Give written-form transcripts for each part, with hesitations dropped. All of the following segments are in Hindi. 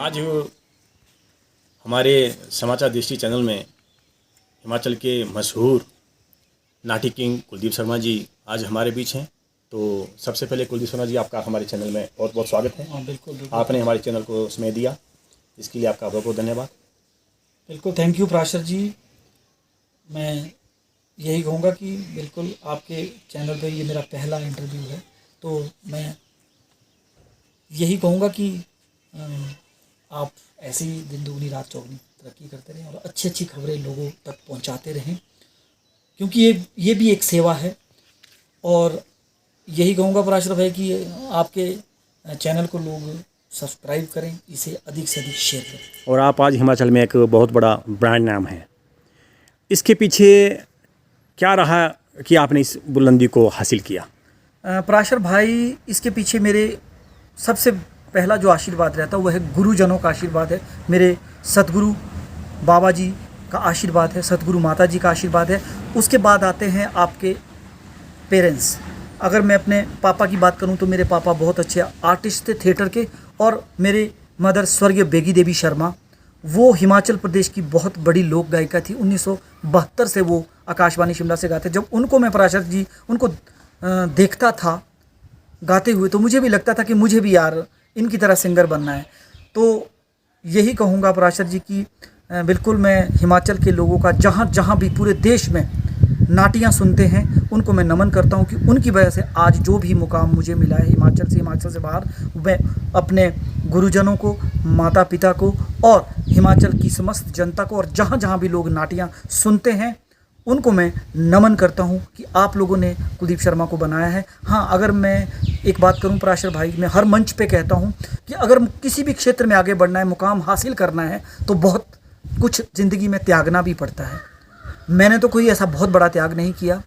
आज हमारे समाचार दृष्टि चैनल में हिमाचल के मशहूर नाटी किंग कुलदीप शर्मा जी आज हमारे बीच हैं। तो सबसे पहले कुलदीप शर्मा जी, आपका हमारे चैनल में बहुत बहुत स्वागत है। हाँ, बिल्कुल बिल्कुल। आपने हमारे चैनल को समय दिया, इसके लिए आपका बहुत बहुत धन्यवाद। बिल्कुल थैंक यू प्राशर जी। मैं यही कहूँगा कि बिल्कुल आपके चैनल पे ये मेरा पहला इंटरव्यू है, तो मैं यही कहूँगा कि आप ऐसी दिन दुगनी रात चौगनी तरक्की करते रहें और अच्छी अच्छी खबरें लोगों तक पहुँचाते रहें, क्योंकि ये भी एक सेवा है। और यही कहूँगा प्राशर भाई कि आपके चैनल को लोग सब्सक्राइब करें, इसे अधिक से अधिक शेयर करें। और आप आज हिमाचल में एक बहुत बड़ा ब्रांड नाम है, इसके पीछे क्या रहा कि आपने इस बुलंदी को हासिल किया? प्राशर भाई, इसके पीछे मेरे सबसे पहला जो आशीर्वाद रहता है वह है गुरुजनों का आशीर्वाद है। मेरे सतगुरु बाबा जी का आशीर्वाद है, सतगुरु माता जी का आशीर्वाद है। उसके बाद आते हैं आपके पेरेंट्स। अगर मैं अपने पापा की बात करूं तो मेरे पापा बहुत अच्छे आर्टिस्ट थे थिएटर के, और मेरे मदर स्वर्गीय बेगी देवी शर्मा, वो हिमाचल प्रदेश की बहुत बड़ी लोक गायिका थी। 1972 से वो आकाशवाणी शिमला से गाते। जब उनको मैं प्राशर जी उनको देखता था गाते हुए, तो मुझे भी लगता था कि मुझे भी यार इनकी तरह सिंगर बनना है। तो यही कहूँगा प्राशर जी कि बिल्कुल मैं हिमाचल के लोगों का जहाँ जहाँ भी पूरे देश में नाटियाँ सुनते हैं उनको मैं नमन करता हूँ कि उनकी वजह से आज जो भी मुकाम मुझे मिला है हिमाचल से बाहर, मैं अपने गुरुजनों को, माता पिता को और हिमाचल की समस्त जनता को, और जहाँ जहाँ भी लोग नाटियाँ सुनते हैं उनको मैं नमन करता हूँ कि आप लोगों ने कुलदीप शर्मा को बनाया है। हाँ, अगर मैं एक बात करूँ प्राशर भाई, मैं हर मंच पे कहता हूँ कि अगर किसी भी क्षेत्र में आगे बढ़ना है, मुकाम हासिल करना है, तो बहुत कुछ ज़िंदगी में त्यागना भी पड़ता है। मैंने तो कोई ऐसा बहुत बड़ा त्याग नहीं किया।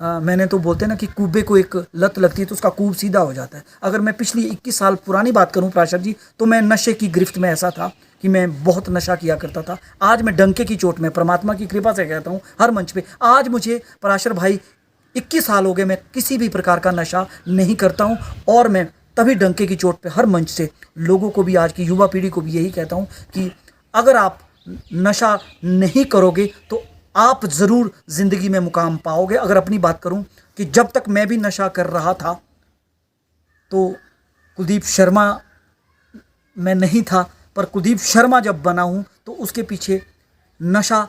मैंने तो बोलते हैं ना कि कूबे को एक लत लगती है तो उसका कूब सीधा हो जाता है। अगर मैं पिछली 21 साल पुरानी बात करूं प्राशर जी, तो मैं नशे की गिरफ्त में ऐसा था कि मैं बहुत नशा किया करता था। आज मैं डंके की चोट में, परमात्मा की कृपा से कहता हूं हर मंच पे, आज मुझे प्राशर भाई 21 साल हो गए, मैं किसी भी प्रकार का नशा नहीं करता हूँ। और मैं तभी डंके की चोट पे हर मंच से लोगों को भी, आज की युवा पीढ़ी को भी यही कहता हूँ कि अगर आप नशा नहीं करोगे तो आप ज़रूर ज़िंदगी में मुकाम पाओगे। अगर अपनी बात करूं कि जब तक मैं भी नशा कर रहा था तो कुलदीप शर्मा मैं नहीं था, पर कुलदीप शर्मा जब बना हूं तो उसके पीछे नशा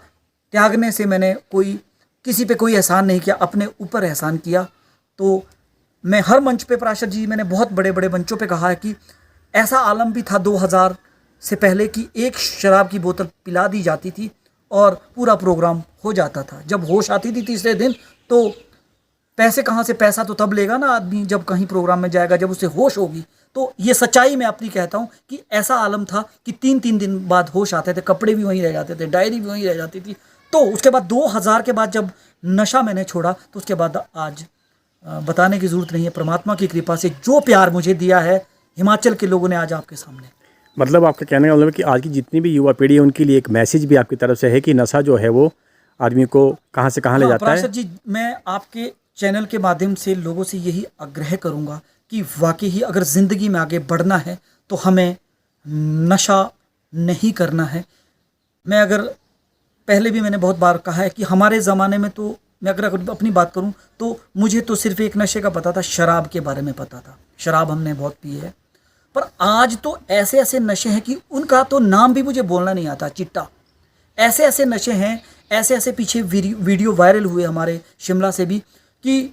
त्यागने से मैंने किसी पे कोई एहसान नहीं किया, अपने ऊपर एहसान किया। तो मैं हर मंच पे प्राशर जी, मैंने बहुत बड़े बड़े मंचों पे कहा है कि ऐसा आलम भी था 2000 से पहले कि एक शराब की बोतल पिला दी जाती थी और पूरा प्रोग्राम हो जाता था। जब होश आती थी तीसरे दिन, तो पैसे कहाँ से, पैसा तो तब लेगा ना आदमी जब कहीं प्रोग्राम में जाएगा, जब उसे होश होगी। तो ये सच्चाई मैं अपनी कहता हूँ कि ऐसा आलम था कि 3-3 दिन बाद होश आते थे, कपड़े भी वहीं रह जाते थे, डायरी भी वहीं रह जाती थी। तो उसके बाद 2000 के बाद जब नशा मैंने छोड़ा, तो उसके बाद आज बताने की ज़रूरत नहीं है, परमात्मा की कृपा से जो प्यार मुझे दिया है हिमाचल के लोगों ने आज आपके सामने। मतलब आपका कहने का मतलब है कि आज की जितनी भी युवा पीढ़ी है उनके लिए एक मैसेज भी आपकी तरफ से है कि नशा जो है वो आदमी को कहाँ से कहाँ ले जाता है। प्राशर जी, मैं आपके चैनल के माध्यम से लोगों से यही आग्रह करूँगा कि वाकई ही अगर ज़िंदगी में आगे बढ़ना है तो हमें नशा नहीं करना है। मैं अगर पहले भी मैंने बहुत बार कहा है कि हमारे ज़माने में, तो मैं अगर अपनी बात करूं तो मुझे तो सिर्फ एक नशे का पता था, शराब के बारे में पता था। शराब हमने बहुत पी है, पर आज तो ऐसे ऐसे नशे हैं कि उनका तो नाम भी मुझे बोलना नहीं आता। चिट्टा, ऐसे ऐसे नशे हैं, ऐसे ऐसे पीछे वीडियो वायरल हुए हमारे शिमला से भी कि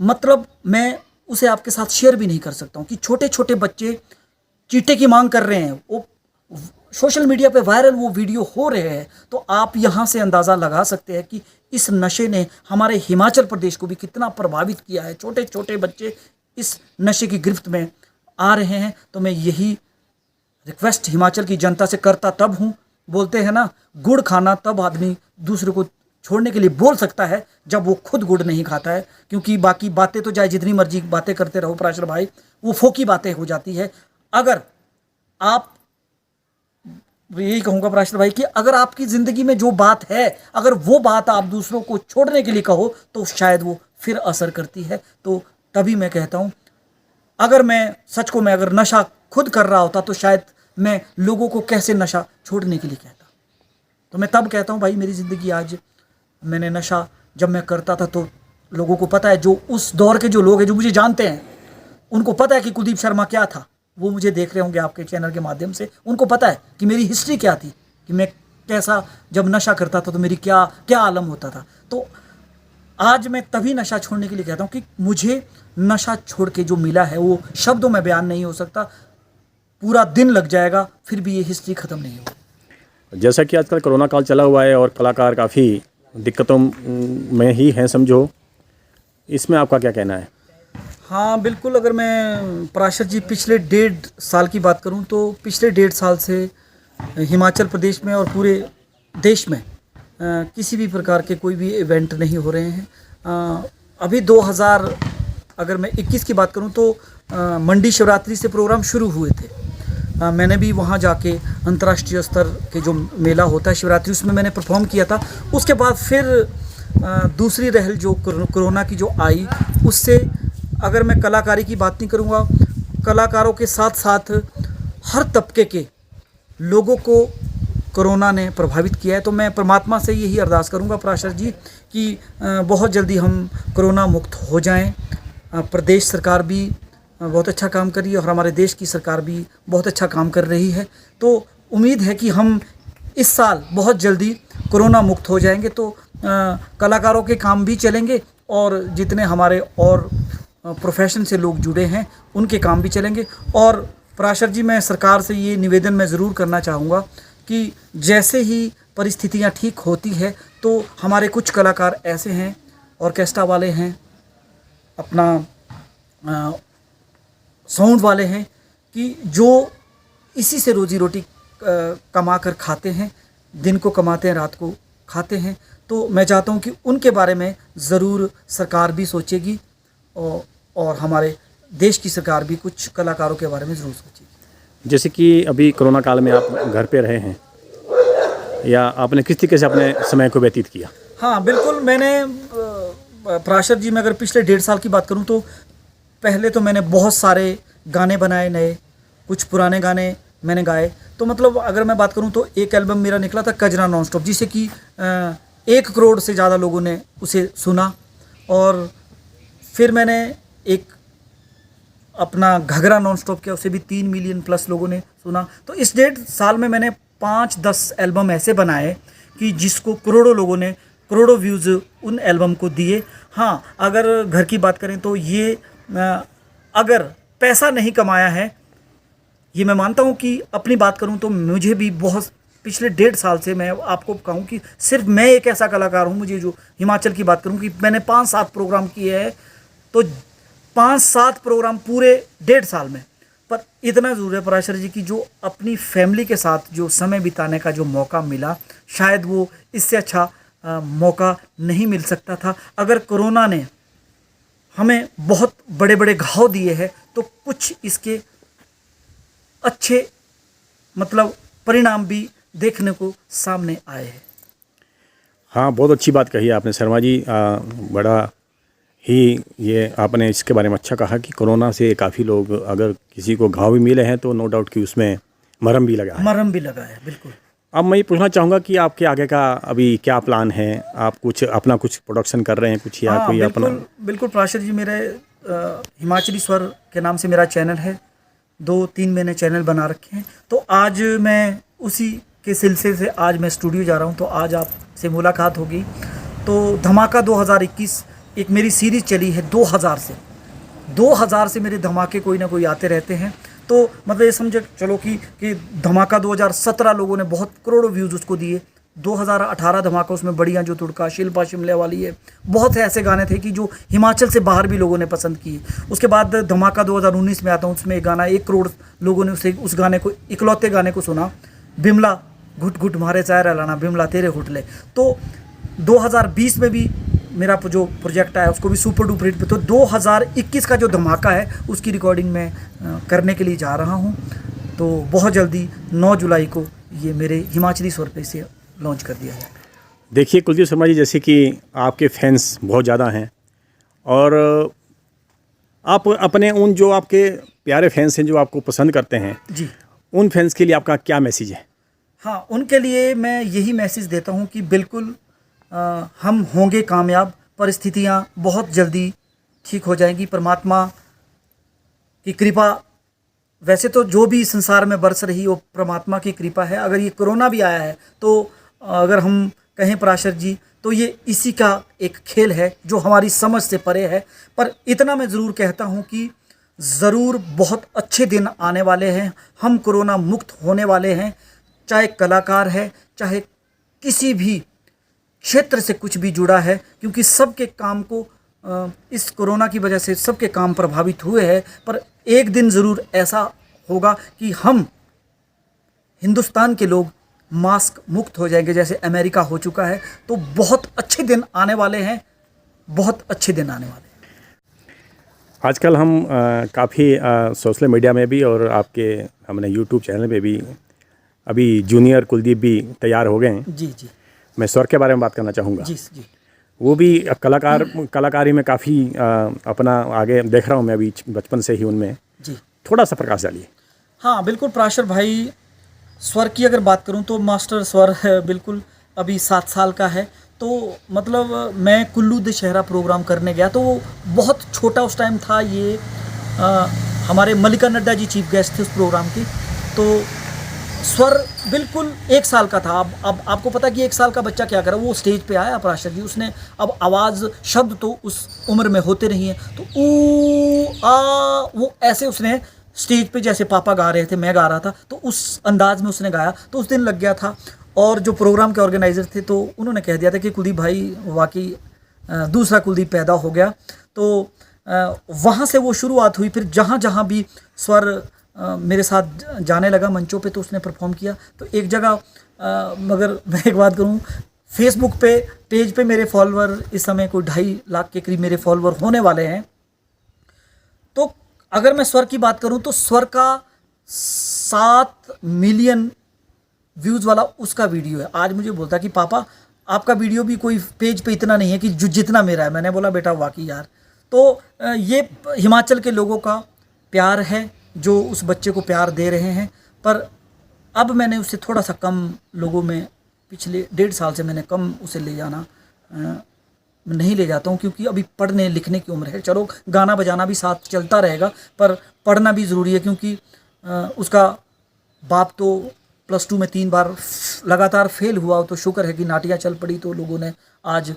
मतलब मैं उसे आपके साथ शेयर भी नहीं कर सकता हूँ कि छोटे छोटे बच्चे चीटे की मांग कर रहे हैं। वो सोशल मीडिया पे वायरल वो वीडियो हो रहे हैं। तो आप यहाँ से अंदाज़ा लगा सकते हैं कि इस नशे ने हमारे हिमाचल प्रदेश को भी कितना प्रभावित किया है। छोटे छोटे बच्चे इस नशे की गिरफ्त में आ रहे हैं। तो मैं यही रिक्वेस्ट हिमाचल की जनता से करता तब हूँ, बोलते हैं ना, गुड़ खाना तब आदमी दूसरे को छोड़ने के लिए बोल सकता है जब वो खुद गुड़ नहीं खाता है। क्योंकि बाकी बातें तो चाहे जितनी मर्जी बातें करते रहो प्राशर भाई, वो फोकी बातें हो जाती है। अगर आप, यही कहूँगा प्राशर भाई कि अगर आपकी ज़िंदगी में जो बात है, अगर वो बात आप दूसरों को छोड़ने के लिए कहो तो शायद वो फिर असर करती है। तो तभी मैं कहता हूँ, अगर मैं सच को, मैं अगर नशा खुद कर रहा होता तो शायद मैं लोगों को कैसे नशा छोड़ने के लिए कहता। तो मैं तब कहता हूँ भाई मेरी ज़िंदगी आज, मैंने नशा जब मैं करता था तो लोगों को पता है, जो उस दौर के जो लोग हैं जो मुझे जानते हैं उनको पता है कि कुलदीप शर्मा क्या था। वो मुझे देख रहे होंगे आपके चैनल के माध्यम से, उनको पता है कि मेरी हिस्ट्री क्या थी, कि मैं कैसा जब नशा करता था तो मेरी क्या क्या आलम होता था। तो आज मैं तभी नशा छोड़ने के लिए कहता हूँ कि मुझे नशा छोड़ के जो मिला है वो शब्दों में बयान नहीं हो सकता। पूरा दिन लग जाएगा फिर भी ये हिस्ट्री ख़त्म नहीं होगी। जैसा कि आजकल कोरोना काल चला हुआ है और कलाकार काफ़ी दिक्कतों में ही हैं समझो, इसमें आपका क्या कहना है? हाँ बिल्कुल, अगर मैं पराशर जी पिछले 1.5 साल की बात करूं तो पिछले 1.5 साल से हिमाचल प्रदेश में और पूरे देश में किसी भी प्रकार के कोई भी इवेंट नहीं हो रहे हैं। अभी 2000 अगर मैं 21 की बात करूं तो मंडी शिवरात्रि से प्रोग्राम शुरू हुए थे। मैंने भी वहां जाके अंतर्राष्ट्रीय स्तर के जो मेला होता है शिवरात्रि, उसमें मैंने परफॉर्म किया था। उसके बाद फिर दूसरी रहल जो कोरोना की जो आई, उससे अगर मैं कलाकारी की बात नहीं करूँगा, कलाकारों के साथ साथ हर तबके के लोगों को कोरोना ने प्रभावित किया है। तो मैं परमात्मा से यही अरदास करूँगा पराशर जी कि बहुत जल्दी हम कोरोना मुक्त हो जाएं। प्रदेश सरकार भी बहुत अच्छा काम कर रही है और हमारे देश की सरकार भी बहुत अच्छा काम कर रही है। तो उम्मीद है कि हम इस साल बहुत जल्दी कोरोना मुक्त हो जाएंगे। तो कलाकारों के काम भी चलेंगे और जितने हमारे और प्रोफेशन से लोग जुड़े हैं उनके काम भी चलेंगे। और पराशर जी मैं सरकार से ये निवेदन मैं ज़रूर करना चाहूँगा कि जैसे ही परिस्थितियाँ ठीक होती है तो हमारे कुछ कलाकार ऐसे हैं, ऑर्केस्ट्रा वाले हैं, अपना साउंड वाले हैं, कि जो इसी से रोजी रोटी कमा कर खाते हैं, दिन को कमाते हैं रात को खाते हैं। तो मैं चाहता हूँ कि उनके बारे में ज़रूर सरकार भी सोचेगी और हमारे देश की सरकार भी कुछ कलाकारों के बारे में ज़रूर सोचेगी। जैसे कि अभी कोरोना काल में आप घर पे रहे हैं, या आपने किस तरीके से अपने समय को व्यतीत किया? हाँ बिल्कुल, मैंने पराशर जी में अगर पिछले 1.5 साल की बात करूँ तो पहले तो मैंने बहुत सारे गाने बनाए नए, कुछ पुराने गाने मैंने गाए। तो मतलब अगर मैं बात करूँ तो एक एल्बम मेरा निकला था कजरा नॉन स्टॉप, जिसे कि 1 करोड़ से ज़्यादा लोगों ने उसे सुना। और फिर मैंने एक अपना घघरा नॉन स्टॉप किया, उसे भी 3 मिलियन प्लस लोगों ने सुना। तो इस 1.5 साल में मैंने 5-10 एल्बम ऐसे बनाए कि जिसको करोड़ों लोगों ने करोड़ों व्यूज़ उन एल्बम को दिए। हाँ, अगर घर की बात करें तो ये अगर पैसा नहीं कमाया है, ये मैं मानता हूँ कि अपनी बात करूँ तो मुझे भी बहुत पिछले 1.5 साल से मैं आपको कहूँ कि सिर्फ मैं एक ऐसा कलाकार हूँ, मुझे जो हिमाचल की बात करूँ कि मैंने 5-7 प्रोग्राम किए हैं। तो 5-7 प्रोग्राम पूरे 1.5 साल में। पर इतना ज़रूर है पराशर जी की जो अपनी फैमिली के साथ जो समय बिताने का जो मौका मिला, शायद वो इससे अच्छा मौका नहीं मिल सकता था। अगर कोरोना ने हमें बहुत बड़े बड़े घाव दिए हैं तो कुछ इसके अच्छे मतलब परिणाम भी देखने को सामने आए हैं। हाँ, बहुत अच्छी बात कही आपने शर्मा जी। बड़ा ही ये आपने इसके बारे में अच्छा कहा कि कोरोना से काफ़ी लोग, अगर किसी को घाव भी मिले हैं तो नो डाउट कि उसमें मरहम भी लगा है। मरहम भी लगा है, बिल्कुल। अब मैं ये पूछना चाहूँगा कि आपके आगे का अभी क्या प्लान है? आप कुछ अपना कुछ प्रोडक्शन कर रहे हैं कुछ, या कोई बिल्कुल, अपना? बिल्कुल पराशर जी, मेरे हिमाचली स्वर के नाम से मेरा चैनल है। 2-3 मैंने चैनल बना रखे हैं। तो आज मैं उसी के सिलसिले से आज मैं स्टूडियो जा रहा हूँ। तो आज आपसे मुलाकात होगी। तो धमाका 2021 एक मेरी सीरीज़ चली है 2000 से मेरे धमाके कोई ना कोई आते रहते हैं। तो मतलब ये समझे चलो कि धमाका 2017 लोगों ने बहुत करोड़ों व्यूज़ उसको दिए। 2018 धमाका, उसमें बढ़िया जो तुड़का, शिल्पा शिमले वाली है, बहुत से ऐसे गाने थे कि जो हिमाचल से बाहर भी लोगों ने पसंद किए। उसके बाद धमाका 2019 में आता हूँ, उसमें एक गाना 1 करोड़ लोगों ने उस गाने को, इकलौते गाने को सुना, बिमला घुट घुट मारे चाय लाना बिमला तेरे होटले। तो 2020 में भी मेरा जो प्रोजेक्ट आया उसको भी सुपर डुपर हिट पे। तो 2021 का जो धमाका है उसकी रिकॉर्डिंग मैं करने के लिए जा रहा हूँ। तो बहुत जल्दी 9 जुलाई को ये मेरे हिमाचली स्वर पे से लॉन्च कर दिया जाएगा। देखिए कुलदीप शर्मा जी, जैसे कि आपके फैंस बहुत ज़्यादा हैं और आप अपने उन जो आपके प्यारे फैंस हैं जो आपको पसंद करते हैं जी, उन फैंस के लिए आपका क्या मैसेज है? हाँ, उनके लिए मैं यही मैसेज देता हूँ कि बिल्कुल हम होंगे कामयाब, परिस्थितियाँ बहुत जल्दी ठीक हो जाएंगी। परमात्मा की कृपा, वैसे तो जो भी संसार में बरस रही वो परमात्मा की कृपा है। अगर ये कोरोना भी आया है तो अगर हम कहें पराशर जी तो ये इसी का एक खेल है जो हमारी समझ से परे है। पर इतना मैं ज़रूर कहता हूँ कि ज़रूर बहुत अच्छे दिन आने वाले हैं, हम कोरोना मुक्त होने वाले हैं। चाहे कलाकार है, चाहे किसी भी क्षेत्र से कुछ भी जुड़ा है, क्योंकि सबके काम को इस कोरोना की वजह से सबके काम प्रभावित हुए हैं। पर एक दिन ज़रूर ऐसा होगा कि हम हिंदुस्तान के लोग मास्क मुक्त हो जाएंगे, जैसे अमेरिका हो चुका है। तो बहुत अच्छे दिन आने वाले हैं, बहुत अच्छे दिन आने वाले हैं। आजकल हम काफ़ी सोशल मीडिया में भी और आपके हमने यूट्यूब चैनल पे भी अभी जूनियर कुलदीप भी तैयार हो गए हैं। जी जी मैं स्वर के बारे में बात करना चाहूँगा। जी जी। वो भी कलाकारी में काफ़ी अपना आगे देख रहा हूँ मैं अभी बचपन से ही उनमें। जी थोड़ा सा प्रकाश डालिए। हाँ बिल्कुल पराशर भाई, स्वर की अगर बात करूं तो मास्टर स्वर है, बिल्कुल अभी 7 साल का है। तो मतलब मैं कुल्लू दशहरा प्रोग्राम करने गया तो वो बहुत छोटा उस टाइम था। ये हमारे मल्लिका नड्डा जी चीफ गेस्ट थे उस प्रोग्राम की। तो स्वर बिल्कुल 1 साल का था। अब आपको पता कि 1 साल का बच्चा क्या करे, वो स्टेज पे आया पराशर जी, उसने अब आवाज़ शब्द तो उस उम्र में होते नहीं हैं, तो ऊ आ वो ऐसे उसने स्टेज पे जैसे पापा गा रहे थे मैं गा रहा था तो उस अंदाज में उसने गाया। तो उस दिन लग गया था। और जो प्रोग्राम के ऑर्गेनाइज़र थे तो उन्होंने कह दिया था कि कुलदीप भाई वाकई दूसरा कुलदीप पैदा हो गया। तो वहाँ से वो शुरुआत हुई। फिर जहाँ जहाँ भी स्वर मेरे साथ जाने लगा मंचों पे तो उसने परफॉर्म किया। तो एक जगह मगर मैं एक बात करूँ, फेसबुक पे पेज पे मेरे फॉलोअर इस समय कोई 2.5 लाख के करीब मेरे फॉलोअर होने वाले हैं। तो अगर मैं स्वर की बात करूं तो स्वर का 7 मिलियन व्यूज़ वाला उसका वीडियो है। आज मुझे बोलता कि पापा आपका वीडियो भी कोई पेज पे इतना नहीं है कि जितना मेरा है। मैंने बोला बेटा वाकई यार। तो ये हिमाचल के लोगों का प्यार है जो उस बच्चे को प्यार दे रहे हैं। पर अब मैंने उससे थोड़ा सा कम लोगों में, पिछले 1.5 साल से मैंने कम उसे ले जाना नहीं ले जाता हूँ, क्योंकि अभी पढ़ने लिखने की उम्र है। चलो गाना बजाना भी साथ चलता रहेगा पर पढ़ना भी ज़रूरी है, क्योंकि उसका बाप तो +2 में 3 बार लगातार फेल हुआ। तो शुक्र है कि नाटियाँ चल पड़ी तो लोगों ने आज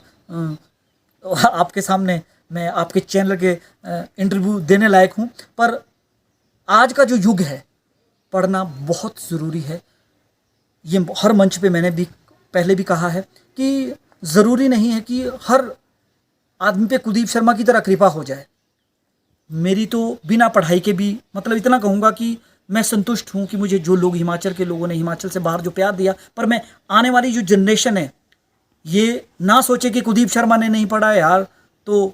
आपके सामने मैं आपके चैनल के इंटरव्यू देने लायक हूँ। पर आज का जो युग है, पढ़ना बहुत ज़रूरी है। ये हर मंच पे मैंने भी पहले भी कहा है कि ज़रूरी नहीं है कि हर आदमी पे कुलदीप शर्मा की तरह कृपा हो जाए। मेरी तो बिना पढ़ाई के भी, मतलब इतना कहूँगा कि मैं संतुष्ट हूँ कि मुझे जो लोग हिमाचल के लोगों ने हिमाचल से बाहर जो प्यार दिया। पर मैं आने वाली जो जनरेशन है ये ना सोचे कि कुलदीप शर्मा ने नहीं पढ़ा यार। तो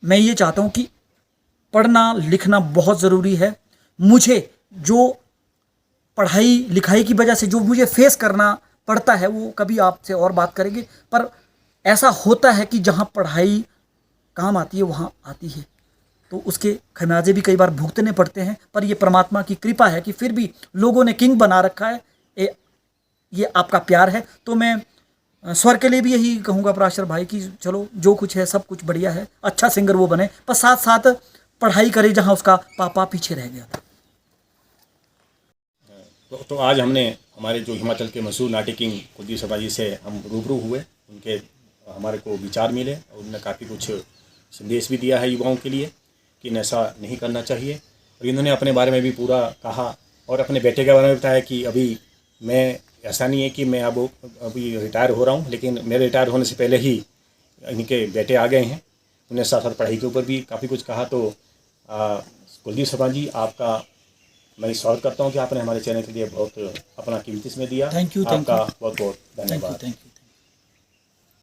मैं ये चाहता हूँ कि पढ़ना लिखना बहुत ज़रूरी है। मुझे जो पढ़ाई लिखाई की वजह से जो मुझे फेस करना पड़ता है वो कभी आपसे और बात करेंगे। पर ऐसा होता है कि जहाँ पढ़ाई काम आती है वहाँ आती है, तो उसके खमियाजे भी कई बार भुगतने पड़ते हैं। पर ये परमात्मा की कृपा है कि फिर भी लोगों ने किंग बना रखा है। ये आपका प्यार है। तो मैं स्वर के लिए भी यही कहूँगा पराशर भाई कि चलो जो कुछ है सब कुछ बढ़िया है, अच्छा सिंगर वो बने, पर साथ साथ पढ़ाई करे जहाँ उसका पापा पीछे रह गया था। तो आज हमने हमारे जो हिमाचल के मशहूर नाट्य किंग कुलदीप शर्मा जी से हम रूबरू हुए। उनके हमारे को विचार मिले और उन्होंने काफ़ी कुछ संदेश भी दिया है युवाओं के लिए कि ऐसा नहीं करना चाहिए। और इन्होंने अपने बारे में भी पूरा कहा और अपने बेटे के बारे में बताया कि अभी मैं, ऐसा नहीं है कि मैं अब अभी रिटायर हो रहा हूँ, लेकिन मेरे रिटायर होने से पहले ही इनके बेटे आ गए हैं। उन्हें साथ साथ पढ़ाई के ऊपर भी काफ़ी कुछ कहा। तो कुलदीप शर्मा जी, आपका मैं स्वागत करता हूँ कि आपने हमारे चैनल के लिए बहुत अपना कीमती समय दिया। Thank you. आपका बहुत बहुत धन्यवाद। Thank you.